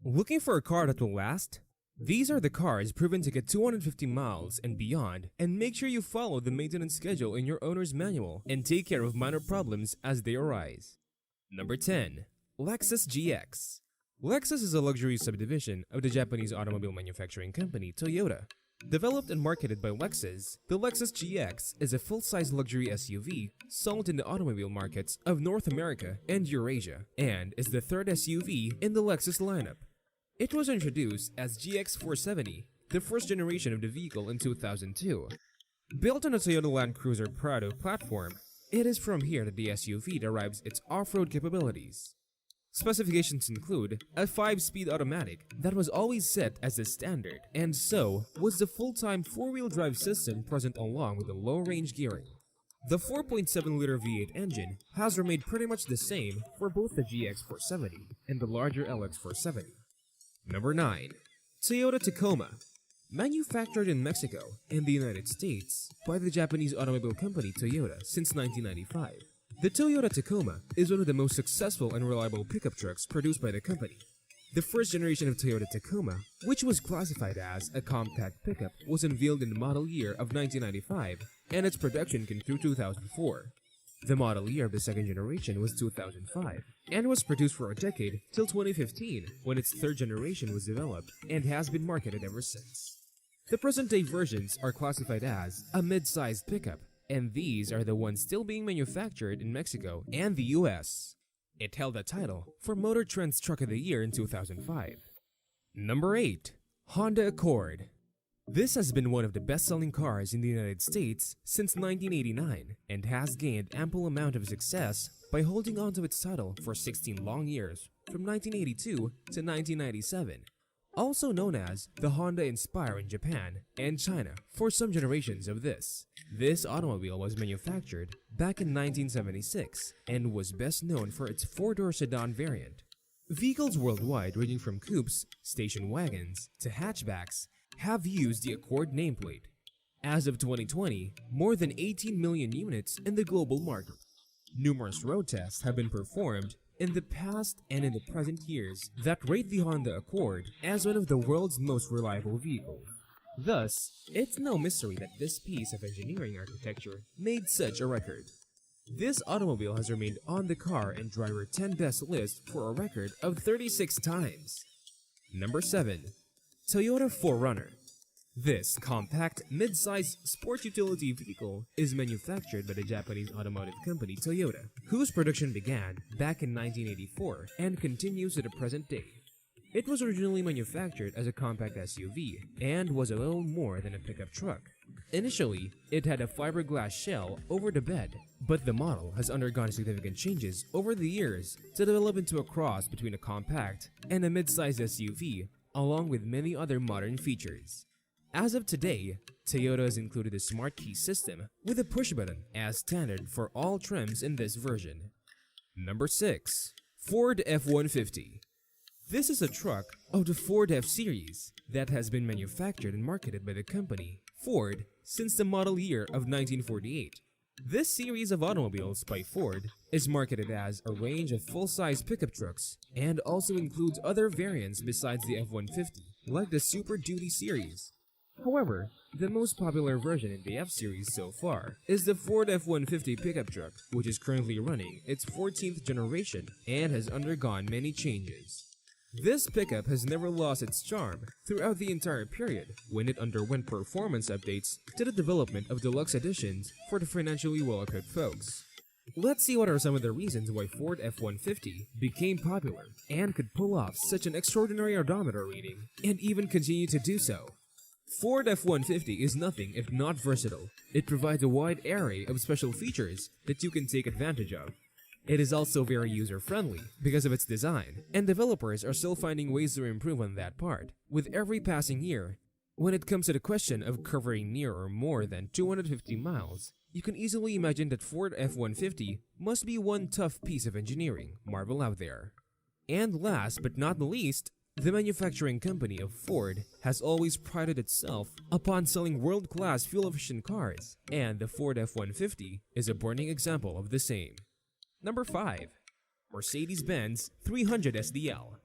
Looking for a car that will last? These are the cars proven to get 250 miles and beyond, and make sure you follow the maintenance schedule in your owner's manual and take care of minor problems as they arise. Number 10. Lexus GX. Lexus is a luxury subdivision of the Japanese automobile manufacturing company Toyota. Developed and marketed by Lexus, the Lexus GX is a full-size luxury SUV sold in the automobile markets of North America and Eurasia, and is the third SUV in the Lexus lineup. It was introduced as GX470, the first generation of the vehicle in 2002. Built on a Toyota Land Cruiser Prado platform, it is from here that the SUV derives its off-road capabilities. Specifications include a 5-speed automatic that was always set as the standard, and so was the full-time 4-wheel drive system present along with the low-range gearing. The 4.7-liter V8 engine has remained pretty much the same for both the GX470 and the larger LX470. Number 9. Toyota Tacoma. Manufactured in Mexico and the United States by the Japanese automobile company Toyota since 1995. The Toyota Tacoma is one of the most successful and reliable pickup trucks produced by the company. The first generation of Toyota Tacoma, which was classified as a compact pickup, was unveiled in the model year of 1995, and its production came through 2004. The model year of the second generation was 2005, and was produced for a decade till 2015, when its third generation was developed and has been marketed ever since. The present-day versions are classified as a mid-sized pickup, and these are the ones still being manufactured in Mexico and the US. It held the title for Motor Trend's Truck of the Year in 2005. Number 8. Honda Accord. This has been one of the best-selling cars in the United States since 1989 and has gained ample amount of success by holding on to its title for 16 long years from 1982 to 1997. Also known as the Honda Inspire in Japan and China for some generations of this. This automobile was manufactured back in 1976 and was best known for its 4-door sedan variant. Vehicles worldwide ranging from coupes, station wagons, to hatchbacks have used the Accord nameplate. As of 2020, more than 18 million units in the global market. Numerous road tests have been performed in the past and in the present years that rate the Honda Accord as one of the world's most reliable vehicles. Thus, it's no mystery that this piece of engineering architecture made such a record. This automobile has remained on the Car and Driver 10 Best list for a record of 36 times. Number 7. Toyota 4Runner. This compact, mid-size sport utility vehicle is manufactured by the Japanese automotive company Toyota, whose production began back in 1984 and continues to the present day. It was originally manufactured as a compact SUV and was a little more than a pickup truck. Initially, it had a fiberglass shell over the bed, but the model has undergone significant changes over the years to develop into a cross between a compact and a mid-size SUV, along with many other modern features. As of today, Toyota has included a smart key system with a push button as standard for all trims in this version. Number 6. Ford F-150. This is a truck of the Ford F-Series that has been manufactured and marketed by the company Ford since the model year of 1948. This series of automobiles by Ford is marketed as a range of full-size pickup trucks and also includes other variants besides the F-150, like the Super Duty series. However, the most popular version in the F-Series so far is the Ford F-150 pickup truck, which is currently running its 14th generation and has undergone many changes. This pickup has never lost its charm throughout the entire period when it underwent performance updates to the development of deluxe editions for the financially well-equipped folks. Let's see what are some of the reasons why Ford F-150 became popular and could pull off such an extraordinary odometer reading and even continue to do so. Ford F-150 is nothing if not versatile. It provides a wide array of special features that you can take advantage of. It is also very user-friendly because of its design, and developers are still finding ways to improve on that part with every passing year. When it comes to the question of covering near or more than 250 miles, you can easily imagine that Ford F-150 must be one tough piece of engineering marvel out there. And last but not least, the manufacturing company of Ford has always prided itself upon selling world-class fuel-efficient cars, and the Ford F-150 is a burning example of the same. Number 5. Mercedes Benz 300 SDL.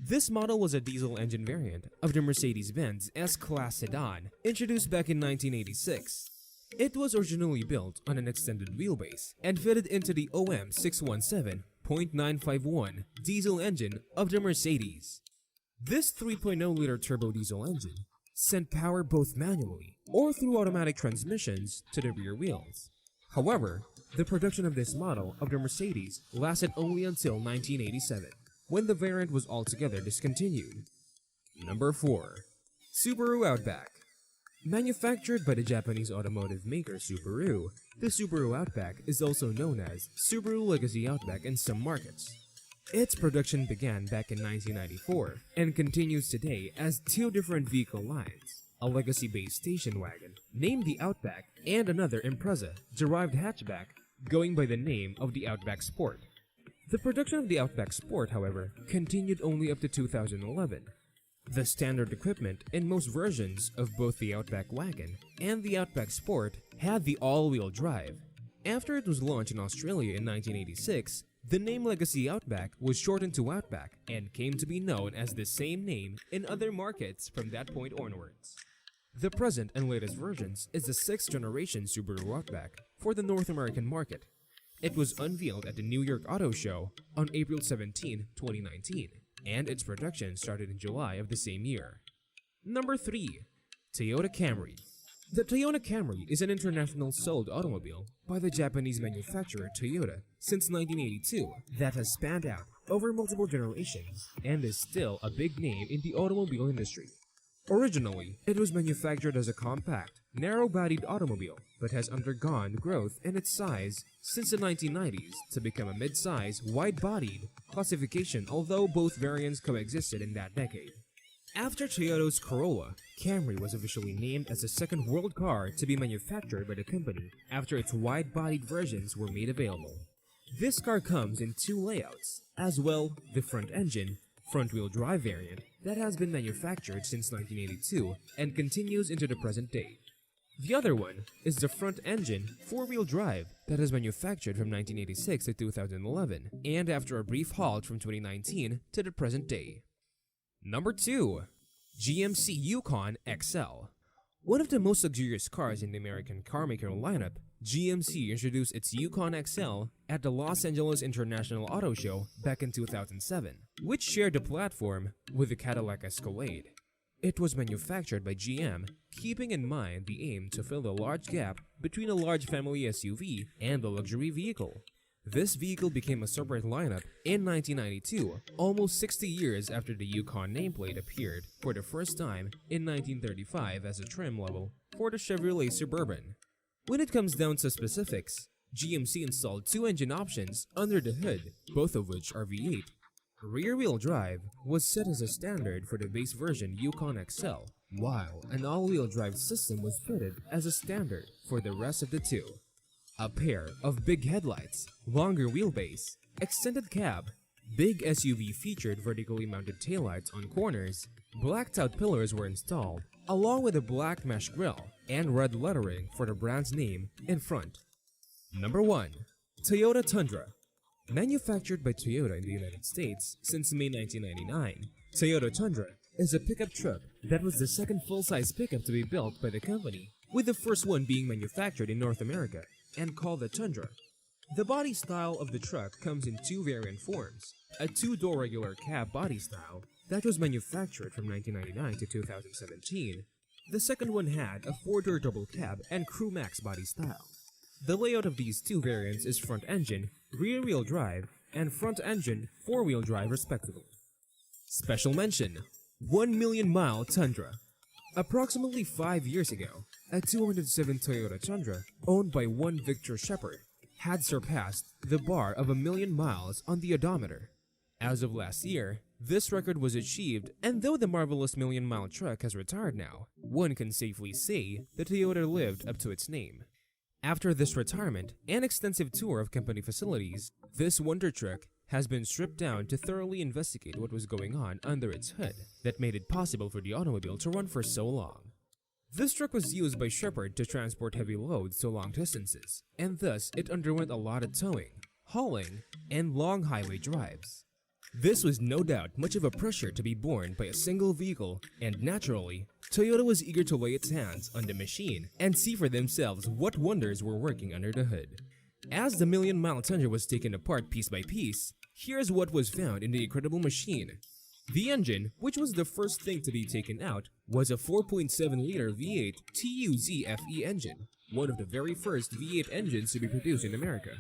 This model was a diesel engine variant of the Mercedes Benz S-Class sedan introduced back in 1986. It was originally built on an extended wheelbase and fitted into the OM 617.951 diesel engine of the Mercedes. This 3.0-liter turbo diesel engine sent power both manually or through automatic transmissions to the rear wheels. However, the production of this model of the Mercedes lasted only until 1987, when the variant was altogether discontinued. Number 4. Subaru Outback. Manufactured by the Japanese automotive maker Subaru, the Subaru Outback is also known as Subaru Legacy Outback in some markets. Its production began back in 1994 and continues today as two different vehicle lines, a legacy-based station wagon named the Outback and another Impreza-derived hatchback going by the name of the Outback Sport. The production of the Outback Sport, however, continued only up to 2011. The standard equipment in most versions of both the Outback Wagon and the Outback Sport had the all-wheel drive. After it was launched in Australia in 1986, the name Legacy Outback was shortened to Outback and came to be known as the same name in other markets from that point onwards. The present and latest versions is the 6th generation Subaru Outback for the North American market. It was unveiled at the New York Auto Show on April 17, 2019, and its production started in July of the same year. Number 3. Toyota Camry. The Toyota Camry is an international sold automobile by the Japanese manufacturer Toyota since 1982 that has spanned out over multiple generations and is still a big name in the automobile industry. Originally, it was manufactured as a compact, narrow-bodied automobile, but has undergone growth in its size since the 1990s to become a mid-size, wide-bodied classification, although both variants coexisted in that decade. After Toyota's Corolla, Camry was officially named as the second world car to be manufactured by the company after its wide-bodied versions were made available. This car comes in two layouts, as well the front-engine, front-wheel drive variant that has been manufactured since 1982 and continues into the present day. The other one is the front-engine, four-wheel drive that is manufactured from 1986 to 2011 and after a brief halt from 2019 to the present day. Number 2. GMC Yukon XL. One of the most luxurious cars in the American carmaker lineup, GMC introduced its Yukon XL at the Los Angeles International Auto Show back in 2007, which shared the platform with the Cadillac Escalade. It was manufactured by GM, keeping in mind the aim to fill the large gap between a large family SUV and a luxury vehicle. This vehicle became a separate lineup in 1992, almost 60 years after the Yukon nameplate appeared for the first time in 1935 as a trim level for the Chevrolet Suburban. When it comes down to specifics, GMC installed two engine options under the hood, both of which are V8. Rear-wheel drive was set as a standard for the base version Yukon XL, while an all-wheel drive system was fitted as a standard for the rest of the two. A pair of big headlights, longer wheelbase, extended cab, big SUV featured vertically mounted taillights on corners, blacked-out pillars were installed, along with a black mesh grille and red lettering for the brand's name in front. Number 1. Toyota Tundra. Manufactured by Toyota in the United States since May 1999, Toyota Tundra is a pickup truck that was the second full-size pickup to be built by the company, with the first one being manufactured in North America and called the Tundra. The body style of the truck comes in two variant forms, a two-door regular cab body style that was manufactured from 1999 to 2017. The second one had a four-door double cab and Crew Max body style. The layout of these two variants is front-engine, rear-wheel drive, and front-engine, four-wheel drive respectively. Special mention: 1 million mile Tundra. Approximately 5 years ago, a 207 Toyota Tundra, owned by one Victor Shepard, had surpassed the bar of 1 million miles on the odometer. As of last year, this record was achieved, and though the marvelous million-mile truck has retired now, one can safely say that Toyota lived up to its name. After this retirement and extensive tour of company facilities, this wonder truck has been stripped down to thoroughly investigate what was going on under its hood that made it possible for the automobile to run for so long. This truck was used by Shepard to transport heavy loads to long distances, and thus it underwent a lot of towing, hauling, and long highway drives. This was no doubt much of a pressure to be borne by a single vehicle, and naturally, Toyota was eager to lay its hands on the machine and see for themselves what wonders were working under the hood. As the million-mile Tundra was taken apart piece by piece, here's what was found in the incredible machine. The engine, which was the first thing to be taken out, was a 4.7-liter V8 TUZ-FE engine, one of the very first V8 engines to be produced in America.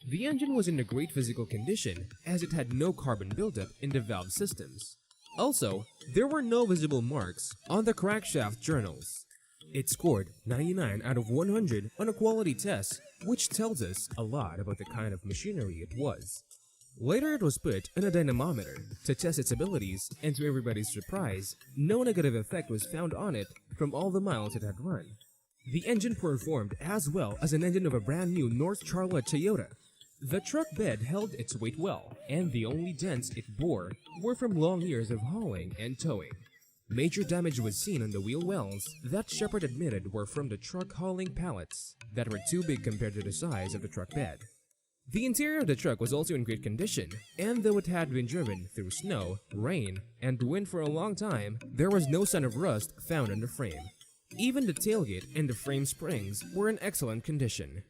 The engine was in a great physical condition as it had no carbon buildup in the valve systems. Also, there were no visible marks on the crankshaft journals. It scored 99 out of 100 on a quality test, which tells us a lot about the kind of machinery it was. Later it was put on a dynamometer to test its abilities, and to everybody's surprise, no negative effect was found on it from all the miles it had run. The engine performed as well as an engine of a brand new North Charlotte Toyota. The truck bed held its weight well, and the only dents it bore were from long years of hauling and towing. Major damage was seen on the wheel wells that Shepard admitted were from the truck hauling pallets that were too big compared to the size of the truck bed. The interior of the truck was also in great condition, and though it had been driven through snow, rain, and wind for a long time, there was no sign of rust found on the frame. Even the tailgate and the frame springs were in excellent condition.